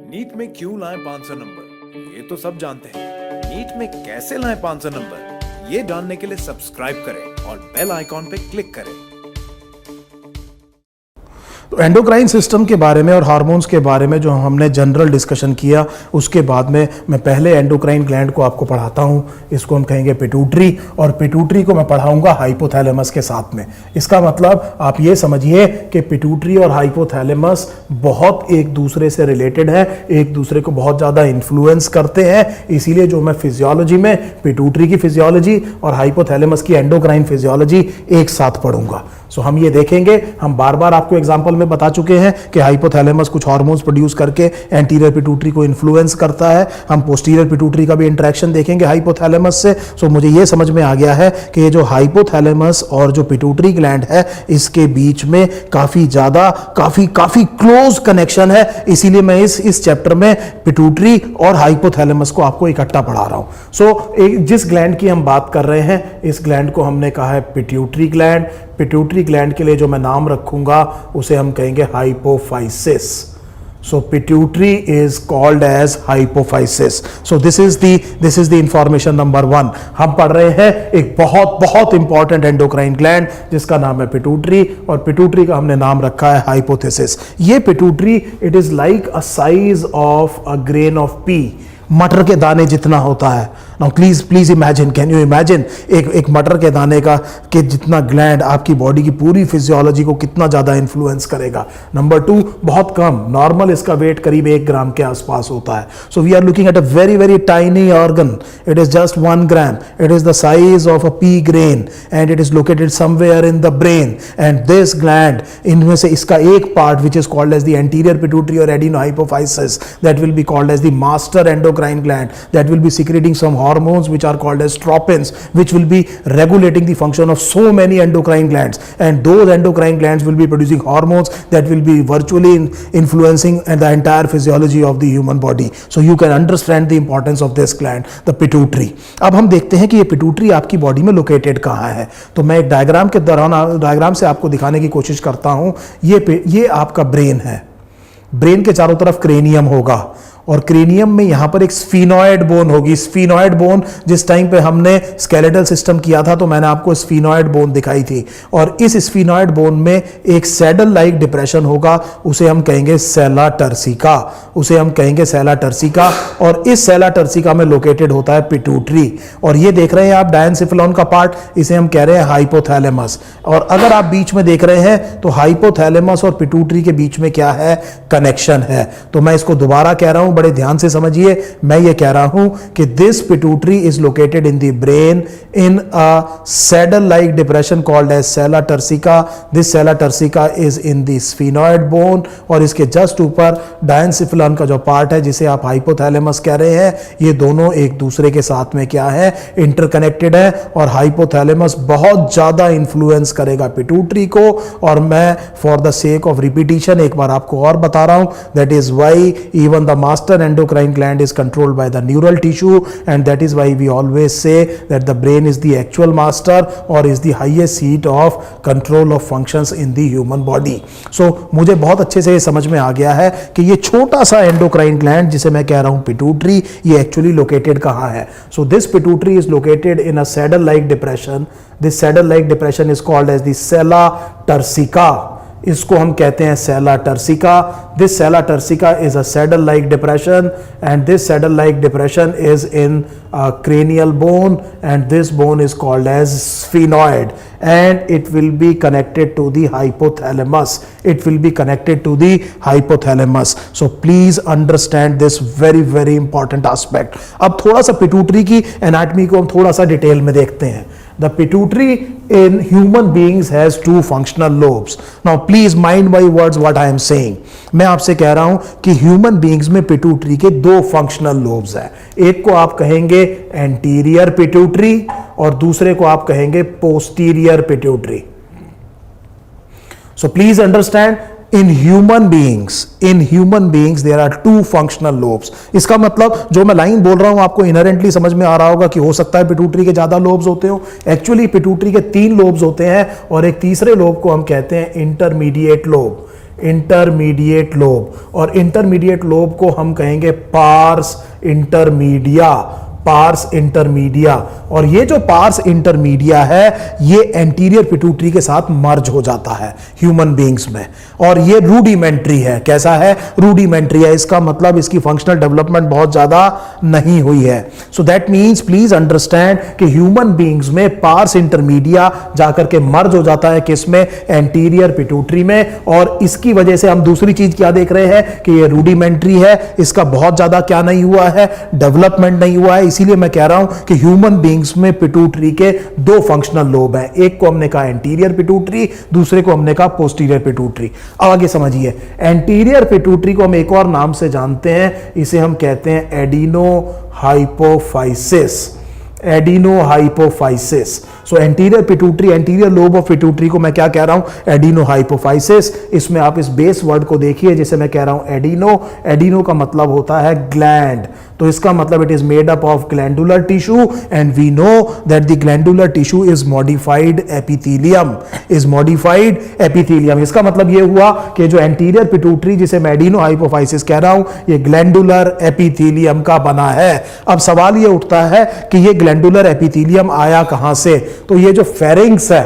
NEET में क्यों लाएं 500 नंबर, ये तो सब जानते हैं। नीट में कैसे लाएं 500 नंबर, ये जानने के लिए सब्सक्राइब करें और बेल आइकॉन पे क्लिक करें। तो एंडोक्राइन सिस्टम के बारे में और हार्मोन्स के बारे में जो हमने जनरल डिस्कशन किया, उसके बाद में मैं पहले एंडोक्राइन ग्लैंड को आपको पढ़ाता हूँ। इसको हम कहेंगे पिट्यूटरी, और पिट्यूटरी को मैं पढ़ाऊंगा हाइपोथैलेमस के साथ में। इसका मतलब आप ये समझिए कि पिट्यूटरी और हाइपोथैलेमस बहुत एक दूसरे से रिलेटेड है, एक दूसरे को बहुत ज़्यादा इन्फ्लुएंस करते हैं। इसीलिए जो मैं फिजियोलॉजी में पिट्यूटरी की फिजियोलॉजी और हाइपोथैलेमस की एंडोक्राइन फिजियोलॉजी एक साथ पढ़ूंगा। सो हम ये देखेंगे, हम बार बार आपको एग्जांपल में बता चुके हैं कि हाइपोथैलेमस कुछ हार्मोन्स प्रोड्यूस करके एंटीरियर पिट्यूटरी को इन्फ्लुएंस करता है। हम पोस्टीरियर पिट्यूटरी का भी इंटरेक्शन देखेंगे हाइपोथैलेमस से। सो मुझे ये समझ में आ गया है कि ये जो हाइपोथैलेमस और जो पिट्यूटरी ग्लैंड है, इसके बीच में काफी ज्यादा काफी क्लोज कनेक्शन है। इसीलिए मैं इस चैप्टर में पिट्यूटरी और हाइपोथैलेमस को आपको इकट्ठा पढ़ा रहा हूं। सो जिस ग्लैंड की हम बात कर रहे हैं, इस ग्लैंड को हमने कहा है पिट्यूटरी ग्लैंड। पिट्यूटरी ग्लैंड के लिए जो मैं नाम रखूंगा उसे हम कहेंगे hypophysis. So pituitary is called as hypophysis. So this is the information number 1. हम पढ़ रहे हैं एक बहुत इंपॉर्टेंट एंडोक्राइन ग्लैंड जिसका नाम है पिट्यूटरी, और पिट्यूटरी का हमने नाम रखा है हाइपोथेसिस। ये pituitary it is like a size of a grain of P, मटर के दाने जितना होता है। Now please imagine, can you imagine एक मटर के दाने का कि जितना ग्लैंड आपकी बॉडी की पूरी फिजियोलॉजी को कितना ज्यादा इन्फ्लुएंस करेगा। नंबर 2, बहुत कम, नॉर्मल इसका वेट करीब 1 ग्राम के आसपास होता है। So we are looking at a very tiny organ. It is just 1 gram. It is the size of a pea grain and it is located somewhere in the brain. And this gland, इनमें से इसका एक part which is called as the anterior pituitary और adenohypophysis, that will be called as the master endocrine gland, that will be secreting some hormones which are called as tropins, which will be regulating the function of so many endocrine glands, and those endocrine glands will be producing hormones that will be virtually influencing the entire physiology of the human body. So you can understand the importance of this gland, the pituitary. अब हम देखते हैं कि ये pituitary आपकी body में located कहाँ है। तो मैं एक डायग्राम से आपको दिखाने की कोशिश करता हूं। ये आपका ब्रेन है। ब्रेन के चारों तरफ क्रेनियम होगा, और क्रेनियम में यहां पर एक स्फीनॉइड बोन होगी। स्फीनॉइड बोन, जिस टाइम पे हमने स्केलेटल सिस्टम किया था तो मैंने आपको स्फीनॉइड बोन दिखाई थी, और इस स्फीनॉइड बोन में एक सैडल लाइक डिप्रेशन होगा, उसे हम कहेंगे सेला टर्सिका। और इस सेला टर्सिका में लोकेटेड होता है पिट्यूटरी। और ये देख रहे हैं आप डायनसिफिलॉन का पार्ट, इसे हम कह रहे हैं हाइपोथैलेमस। और अगर आप बीच में देख रहे हैं तो हाइपोथैलेमस और पिट्यूटरी के बीच में क्या है, कनेक्शन है। तो मैं इसको दोबारा कह रहा हूं, बड़े ध्यान से समझिए। मैं ये कह रहा हूं कि this pituitary is located in the brain in a saddle like depression called as sella turcica. This sella turcica is in the sphenoid bone, और इसके जस्ट ऊपर डायनसिफिलॉन का जो पार्ट है जिसे आप हाइपोथैलेमस कह रहे हैं, ये दोनों एक दूसरे के साथ में क्या है, इंटरकनेक्टेड है। और हाइपोथैलेमस बहुत ज्यादा इंफ्लुएंस करेगा पिट्यूटरी को। और मैं for the sake of repetition एक बार आपको और बता रहा हूं, that is why even the master endocrine gland is controlled by the neural tissue, and that is why we always say that the brain is the actual master or is the highest seat of control of functions in the human body. So मुझे बहुत अच्छे से ये समझ में आ गया है कि ये छोटा सा endocrine gland जिसे मैं कह रहा हूं पिट्यूटरी, ये actually located कहाँ है। So this pituitary is located in a saddle like depression. This saddle like depression is called as the sella turcica. इसको हम कहते हैं sella turcica. This sella turcica is a saddle like depression, and this saddle like depression is in cranial bone, and this bone is called as sphenoid, and it will be connected to the hypothalamus. So please understand this very important aspect. अब थोड़ा सा pituitary की anatomy को हम थोड़ा सा detail में देखते हैं। The pituitary in human beings has 2 functional lobes. Now please mind my words what I am saying. मैं आपसे कह रहा हूं कि ह्यूमन बीइंग्स में पिट्यूटरी के 2 फंक्शनल लोब्स हैं। एक को आप कहेंगे एंटीरियर पिट्यूटरी और दूसरे को आप कहेंगे posterior pituitary. So please understand, in human beings there are 2 functional lobes. इसका मतलब जो मैं लाइन बोल रहा हूं आपको इनहेरेंटली समझ में आ रहा होगा कि हो सकता है पिट्यूटरी के ज्यादा लोब्स होते हो। एक्चुअली पिट्यूटरी के 3 लोब्स होते हैं, और एक तीसरे लोब को हम कहते हैं इंटरमीडिएट लोब। इंटरमीडिएट लोब, और इंटरमीडिएट लोब को हम कहेंगे पार्स इंटरमीडिया, पार्स इंटरमीडिया। और ये जो पार्स इंटरमीडिया है ये एंटीरियर पिट्यूटरी के साथ मर्ज हो जाता है ह्यूमन बीइंग्स में, और ये रूडिमेंट्री है। कैसा है? रूडिमेंट्री है। इसका मतलब इसकी फंक्शनल डेवलपमेंट बहुत ज्यादा नहीं हुई है। So that means please understand कि ह्यूमन बीइंग्स में पार्स इंटरमीडिया जाकर के मर्ज हो जाता है किसमें? एंटीरियर पिट्यूटरी में। और इसकी वजह से हम दूसरी चीज क्या देख रहे हैं कि ये रूडिमेंट्री है, इसका बहुत ज्यादा क्या नहीं हुआ है? डेवलपमेंट नहीं हुआ है। इसीलिए मैं कह रहा हूं कि ह्यूमन बीइंग्स में पिट्यूटरी के दो फंक्शनल लोब हैं, एक को हमने कहा एंटीरियर पिट्यूटरी, दूसरे को हमने कहा पोस्टीरियर पिट्यूटरी। अब आगे समझिए, एंटीरियर पिट्यूटरी को हम एक और नाम से जानते हैं, इसे हम कहते हैं adeno hypophysis, adeno hypophysis. So anterior pituitary, anterior lobe of pituitary को मैं क्या कह रहा हूं? Adeno hypophysis. इसमें आप इस बेस वर्ड को देखिए जिसे मैं कह रहा हूं एडिनो। एडिनो का मतलब होता है ग्लैंड, तो इसका मतलब it is made up of glandular tissue and we know that the glandular tissue is modified epithelium, is modified epithelium. इसका मतलब ये हुआ कि जो एंटीरियर पिट्यूटरी जिसे मैं एडिनो हाइपोफाइसिस कह रहा हूं ये ग्लैंडुलर एपिथेलियम का बना है। अब सवाल ये उठता है कि ये ग्लैंडुलर एपिथेलियम आया कहां से? तो ये जो फेरिंग्स है,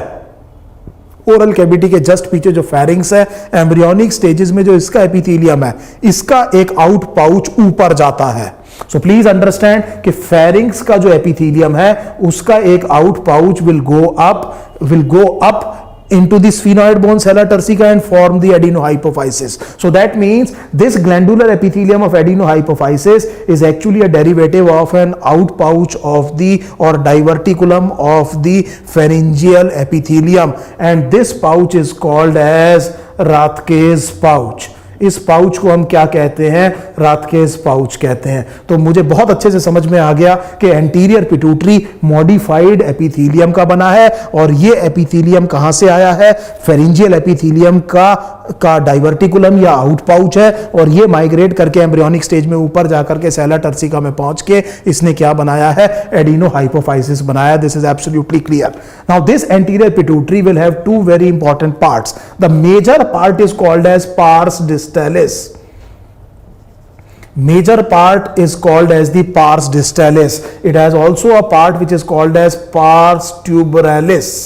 ओरल कैविटी के जस्ट पीछे जो फेरिंग्स है, एम्ब्रियोनिक स्टेजेस में जो इसका एपिथेलियम है, इसका एक आउट पाउच ऊपर जाता है। सो प्लीज अंडरस्टैंड कि फेरिंग्स का जो एपिथेलियम है उसका एक out pouch will go up into the sphenoid bone sella turcica and form the adenohypophysis. So that means this glandular epithelium of adenohypophysis is actually a derivative of an outpouch of the or diverticulum of the pharyngeal epithelium, and this pouch is called as Rathke's pouch. इस pouch को हम क्या कहते हैं? राथकेस pouch कहते हैं। तो मुझे बहुत अच्छे से समझ में आ गया कि एंटीरियर पिट्यूटरी मॉडिफाइड एपिथेलियम का बना है, और ये एपिथेलियम कहां से आया है? फेरिंजियल एपिथेलियम का डाइवर्टिकुलम या आउट पाउच है, और ये माइग्रेट करके एम्ब्रियोनिक स्टेज में ऊपर जाकर के सेला टर्सिका में पहुंच के इसने क्या बनाया है? एडिनो हाइपोफाइसिस बनाया। This is absolutely clear. Now this anterior pituitary will have two very important parts. The major part is called as pars distalis. Major part is called as the pars distalis. It has also a part which is called as pars tuberalis.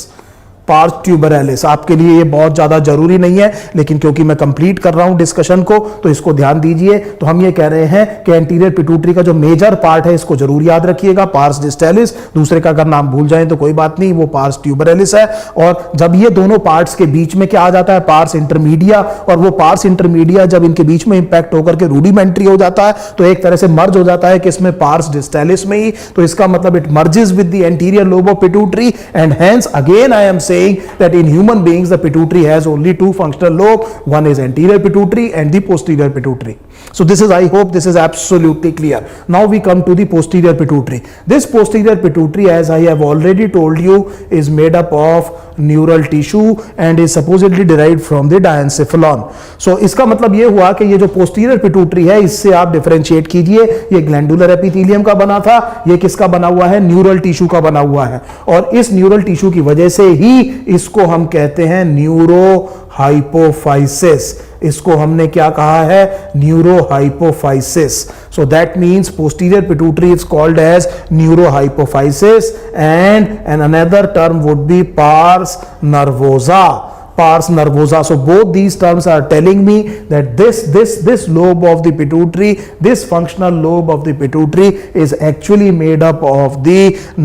Pars tuberalis आपके लिए ये बहुत ज्यादा जरूरी नहीं है, लेकिन क्योंकि मैं कंप्लीट कर रहा हूं डिस्कशन को तो इसको ध्यान दीजिए। तो हम ये कह रहे हैं कि एंटीरियर पिट्यूटरी का जो मेजर पार्ट है इसको जरूर याद रखिएगा, पार्स डिस्टैलिस। दूसरे का अगर नाम भूल जाएं तो कोई बात नहीं, वो पार्स ट्यूबरैलिस है। और जब ये दोनों पार्ट्स के बीच में क्या आ जाता है? Parse intermedia. और वो पार्स इंटरमीडिया जब इनके बीच में इंपैक्ट होकर के रूडिमेंट्री हो जाता है तो एक तरह से मर्ज हो जाता है कि इसमें पार्स डिस्टैलिस में ही। तो इसका मतलब it merges with the anterior lobe of pituitary, and hence again I am saying that in human beings the pituitary has only two functional lobe, one is anterior pituitary and the posterior pituitary. So this is, I hope this is absolutely clear. Now we come to the posterior pituitary. This posterior pituitary, as I have already told you, is made up of neural tissue and is supposedly derived from the diencephalon. So इसका मतलब ये हुआ कि ये जो posterior pituitary है इससे आप डिफरेंशिएट कीजिए, ये glandular epithelium का बना था, ये किसका बना हुआ है? न्यूरल टिश्यू का बना हुआ है। और इस न्यूरल टिश्यू की वजह से ही इसको हम कहते हैं न्यूरो हाइपोफाइसिस। इसको हमने क्या कहा है? Neuro hypophysis. So that means posterior pituitary is called as neuro hypophysis, and another term would be pars nervosa. Pars nervosa. So both these terms are telling me that this lobe of the pituitary, this functional lobe of the pituitary is actually made up of the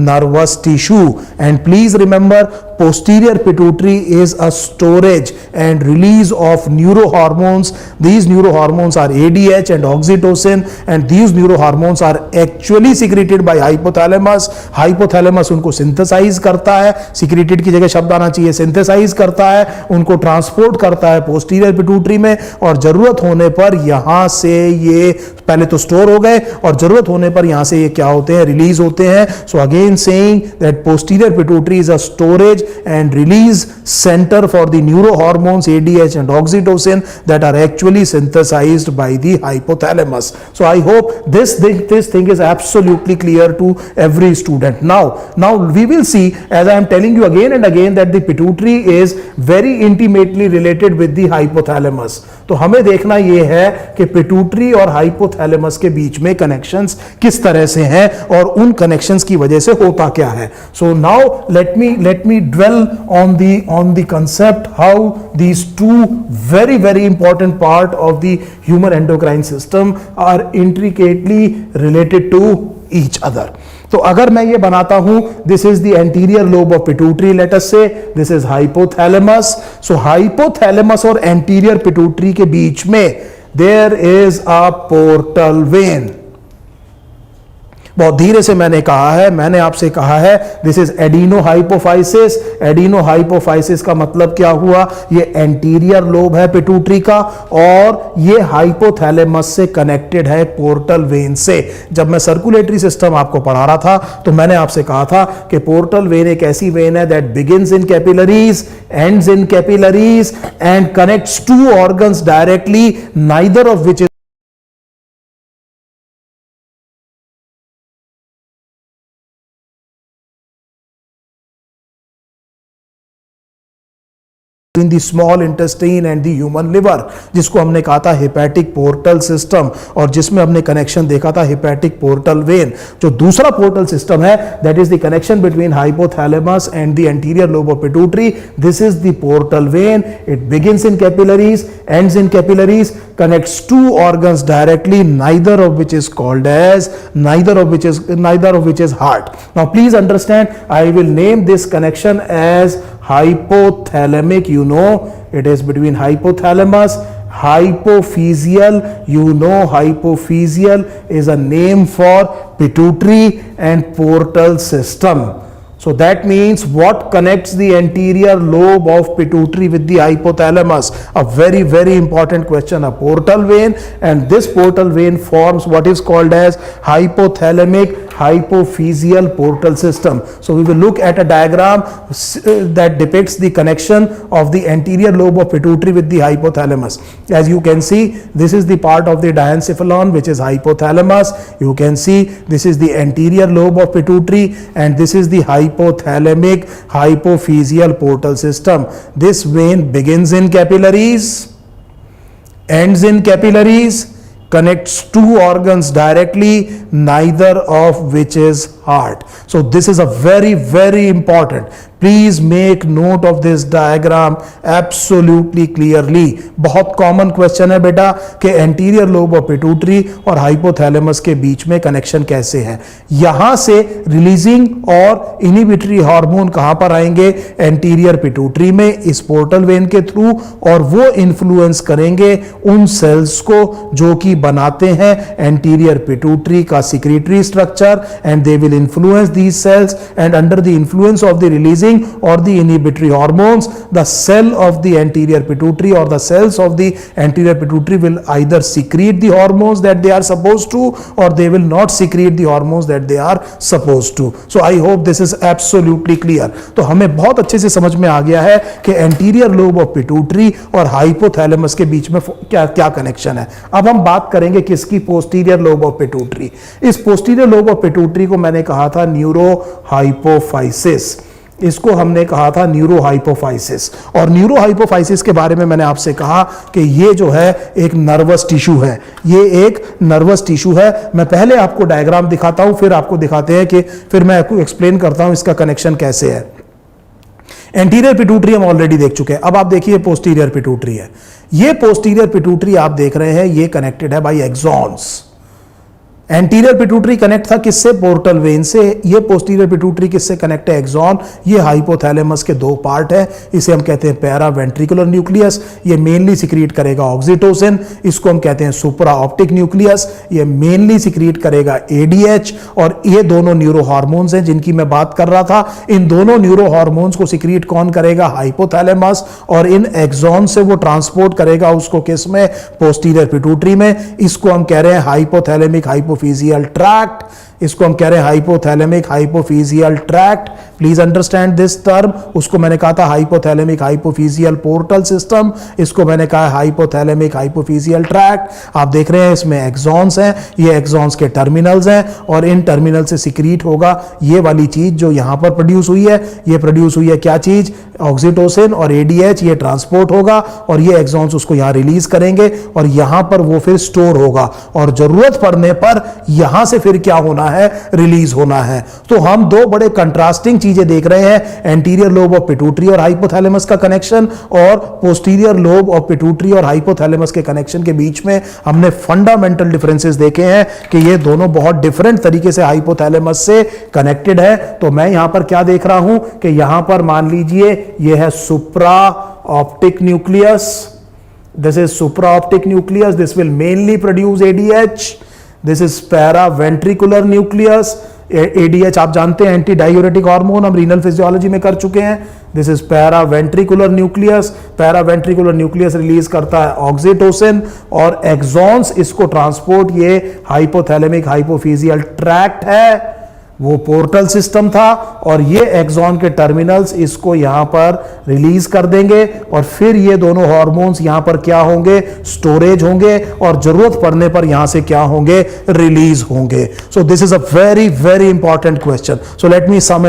nervous tissue. And please remember, posterior pituitary is a storage and release of neurohormones. These neurohormones are ADH and oxytocin, and these neurohormones are actually secreted by hypothalamus. Hypothalamus उनको synthesize करता है, secreted की जगह शब्द आना चाहिए, synthesize करता है, उनको ट्रांसपोर्ट करता है पोस्टीरियर पिट्यूटरी में, और जरूरत होने पर यहां से ये पहले तो स्टोर हो गए और जरूरत होने पर यहां से ये क्या होते हैं? रिलीज होते हैं. So again saying that posterior pituitary is a storage and release center for the neurohormones ADH and oxytocin that are actually synthesized by the hypothalamus. So I hope this thing is absolutely clear to every student. Now we will see, as I am telling you again and again, that the pituitary is very intimately related with the hypothalamus. तो हमें देखना यह है कि pituitary और hypothalamus के बीच में कनेक्शंस किस तरह से हैं और उन कनेक्शंस की वजह से होता क्या है. So now let me dwell on the concept how these two very important part of the human endocrine system are intricately related to each other. तो अगर मैं ये बनाता हूं, this is the anterior lobe of pituitary, let us say this is hypothalamus. So hypothalamus और anterior pituitary के बीच में there is a portal vein. बहुत धीरे से मैंने आपसे कहा है दिस इज एडिनोहाइपोफाइसिस. एडिनोहाइपोफाइसिस का मतलब क्या हुआ, ये एंटीरियर लोब है पिट्यूटरी का और ये हाइपोथैलेमस से कनेक्टेड है पोर्टल वेन से. जब मैं सर्कुलेटरी सिस्टम आपको पढ़ा रहा था तो मैंने आपसे कहा था कि पोर्टल वेन एक ऐसी वेन है that begins in capillaries, ends in capillaries and connects to organs directly, neither of which in the small intestine and the human liver, जिसको हमने कहा था हेपेटिक पोर्टल सिस्टम, और जिसमें हमने कनेक्शन देखा था हेपेटिक पोर्टल वेन. जो दूसरा पोर्टल सिस्टम है that is the connection between hypothalamus and the anterior lobe of pituitary. This is the portal vein. It begins in capillaries, ends in capillaries, connects two organs directly, neither of which is called as neither of which is heart. Now please understand, I will name this connection as hypothalamic. You know, it is between hypothalamus, hypophyseal. You know, hypophyseal is a name for pituitary and portal system. So that means what connects the anterior lobe of pituitary with the hypothalamus? A very important question. A portal vein, and this portal vein forms what is called as hypothalamic hypophyseal portal system. So we will look at a diagram that depicts the connection of the anterior lobe of pituitary with the hypothalamus. As you can see, this is the part of the diencephalon which is hypothalamus. You can see this is the anterior lobe of pituitary and this is the hypothalamic hypophyseal portal system. This vein begins in capillaries, ends in capillaries, connects two organs directly, neither of which is heart. So this is a very important. Please make note of this diagram absolutely clearly. बहुत common question है बेटा कि anterior lobe of pituitary और hypothalamus के बीच में connection कैसे है. यहां से रिलीजिंग और इनहिबिटरी हार्मोन कहां पर आएंगे, एंटीरियर पिट्यूटरी में इस पोर्टल वेन के थ्रू, और वो इन्फ्लुएंस करेंगे उन सेल्स को जो कि बनाते हैं एंटीरियर पिट्यूटरी का secretory structure, and they will influence these cells, and under the influence of the releasing or the inhibitory hormones, the cell of the anterior pituitary or the cells of the anterior pituitary will either secrete the hormones that they are supposed to, or they will not secrete the hormones that they are supposed to. So I hope this is absolutely clear. तो हमें बहुत अच्छे से समझ में आ गया है कि एंटीरियर लोब ऑफ पिट्यूटरी और हाइपोथैलेमस के बीच में क्या कनेक्शन है. अब हम बात करेंगे किसकी, पोस्टीरियर लोब ऑफ पिट्यूटरी. इस पोस्टीरियर लोब ऑफ पिट्यूटरी को मैंने कहा था न्यूरोहाइपोफाइसिस. इसको हमने कहा था न्यूरोहाइपोफाइसिस. और न्यूरोहाइपोफाइसिस के बारे में मैंने आपसे कहा कि ये जो है एक नर्वस टिश्यू है. ये एक नर्वस टिश्यू है. मैं पहले आपको डायग्राम दिखाता हूं, फिर आपको दिखाते हैं कि फिर मैं आपको एक्सप्लेन करता हूं इसका कनेक्शन कैसे है. एंटीरियर पिट्यूटरी हम ऑलरेडी देख चुके हैं. अब आप देखिए पोस्टीरियर पिट्यूटरी है. ये पोस्टीरियर पिट्यूटरी आप देख रहे हैं, ये कनेक्टेड है by axons. Anterior pituitary connect था किससे, पोर्टल वेन से. ये पोस्टीरियर पिट्यूटरी किससे कनेक्ट है, एक्सॉन. ये हाइपोथैलेमस के दो पार्ट है. इसे हम कहते हैं पैरा वेंट्रिकुलर न्यूक्लियस. ये मेनली सिक्रीट करेगा ऑक्सीटोसिन. इसको हम कहते हैं सुप्रा ऑप्टिक न्यूक्लियस. ये मेनली सिक्रीट करेगा एडीएच. और ये दोनों न्यूरो हार्मोन्स हैं जिनकी मैं बात कर रहा था. इन दोनों न्यूरो हार्मोन्स को सिक्रीट कौन करेगा, हाइपोथैलेमस. और इन एक्सॉन से वो ट्रांसपोर्ट करेगा उसको किस में, पोस्टीरियर पिट्यूटरी में. इसको हम कह रहे हैं हाइपोथैलेमिक हाइपोफिजियल ट्रैक्ट. इसको हम कह रहे हैं hypothalamic hypophyseal tract, please understand this term. उसको मैंने कहा था हाइपोथैलेमिक हाइपोफिजियल पोर्टल सिस्टम, इसको मैंने कहा हाइपोथैलेमिक हाइपोफिजियल ट्रैक्ट। आप देख रहे हैं इसमें एक्सॉन्स हैं, ये एक्सॉन्स के टर्मिनल्स हैं और इन टर्मिनल से सिक्रीट होगा ये वाली चीज जो यहां पर प्रोड्यूस हुई है। ये प्रोड्यूस हुई है क्या चीज, ऑक्सीटोसिन और एडीएच, ये ट्रांसपोर्ट होगा और ये एक्सॉन्स उसको यहां रिलीज करेंगे और यहां पर वो फिर स्टोर होगा और जरूरत पड़ने पर यहां से फिर क्या होना है, रिलीज होना है। तो हम दो बड़े कंट्रास्टिंग चीजें देख रहे हैं, एंटीरियर लोब ऑफ पिट्यूटरी और हाइपोथैलेमस का कनेक्शन और पोस्टीरियर लोब ऑफ पिट्यूटरी और हाइपोथैलेमस के कनेक्शन के बीच में हमने फंडामेंटल डिफरेंसेस देखे हैं कि ये दोनों बहुत डिफरेंट तरीके से हाइपोथैलेमस से कनेक्टेड है। तो मैं यहां पर क्या देख रहा हूं कि यहां पर मान लीजिए ये है सुप्रा optic nucleus, this is supraoptic nucleus, this will mainly produce ADH, this is paraventricular nucleus, ADH आप जानते हैं एंटी डायूरेटिक हार्मोन, हम रीनल फिजियोलॉजी में कर चुके हैं। This is paraventricular nucleus, paraventricular nucleus release करता है ऑक्सीटोसिन और एक्सॉन्स इसको ट्रांसपोर्ट, ये हाइपोथैलेमिक हाइपोफिजियल ट्रैक्ट है, वो पोर्टल सिस्टम था और ये एक्सॉन के टर्मिनल्स इसको यहां पर रिलीज कर देंगे और फिर ये दोनों हार्मोन्स यहां पर क्या होंगे, स्टोरेज होंगे और जरूरत पड़ने पर यहां से क्या होंगे, रिलीज होंगे। So this is a very very important question. So let me sum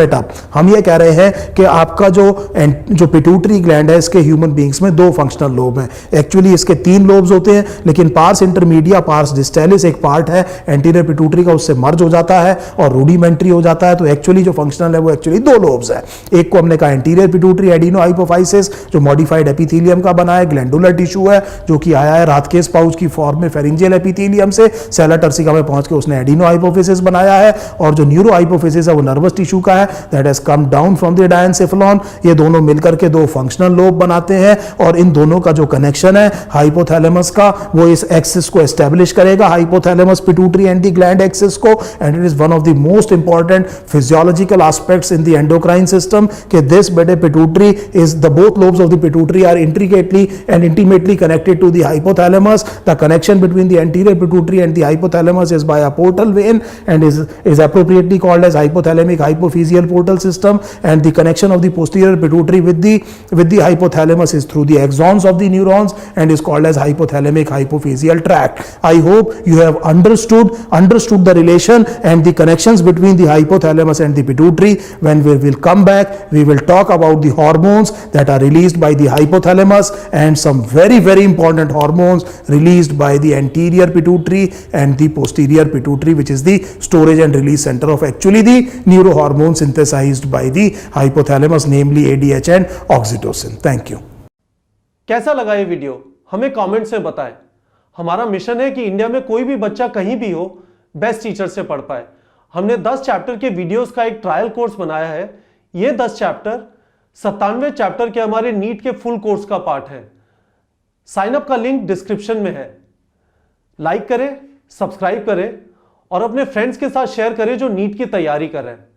it up. हम ये कह रहे हैं कि आपका जो पिट्यूटरी ग्लैंड है इसके ह्यूमन बींग्स में दो फंक्शनल लोब हैं। एक्चुअली इसके तीन लोब्स होते हैं लेकिन पार्स इंटरमीडिया पार्स डिस्टेलिस एक पार्ट है एंटीरियर पिट्यूटरी का, उससे मर्ज हो जाता है और रूडिमेंट्री हो जाता है। तो एक्चुअली जो फंक्शनल है वो एक्चुअली दो लोब्स है। एक को हमने कहा एंटीरियर पिट्यूटरी एडिनो हाइपोफाइसिस जो मॉडिफाइड एपिथेलियम का बना है, ग्लैंडुलर टिश्यू है जो कि आया है राथकेस पाउच की फॉर्म में फेरिंजियल एपिथेलियम से, सेलर टर्सिका में पहुंच के उसने एडिनो हाइपोफिसिस बनाया है। और जो न्यूरो हाइपोफिसिस है वो नर्वस टिश्यू का है, that has come down from the diencephalon. ये दोनों मिलकर के दो फंक्शनल लोब बनाते हैं और इन दोनों का जो कनेक्शन है हाइपोथैलेमस का वो इस एक्सिस को एस्टेब्लिश करेगा, hypothalamus pituitary and the gland axis को, and it is one of the most important physiological aspects in the endocrine system कि this beta pituitary is the both lobes of the pituitary are intricately and intimately connected to the hypothalamus. The connection between the anterior pituitary and the hypothalamus is by a portal vein and is appropriately called as hypothalamic hypophyseal portal system, and the connection of the posterior pituitary with the hypothalamus is through the axons of the neurons and is called as hypothalamic hypophyseal tract. I hope you have understood the relation and the connection between the hypothalamus and the pituitary. When we will come back, we will talk about the hormones that are released by the hypothalamus and some very very important hormones released by the anterior pituitary and the posterior pituitary, which is the storage and release center of actually the neurohormones synthesized by the hypothalamus, namely ADH and oxytocin. Thank you. कैसा लगा ये video हमें comment से बताएं। हमारा mission है कि India में कोई भी बच्चा कहीं भी हो बेस्ट टीचर से पढ़ पाए। हमने 10 चैप्टर के वीडियोस का एक ट्रायल कोर्स बनाया है। ये 10 चैप्टर 97 चैप्टर के हमारे नीट के फुल कोर्स का पार्ट है। साइन अप का लिंक डिस्क्रिप्शन में है। लाइक करें, सब्सक्राइब करें और अपने फ्रेंड्स के साथ शेयर करें जो नीट की तैयारी कर रहे हैं।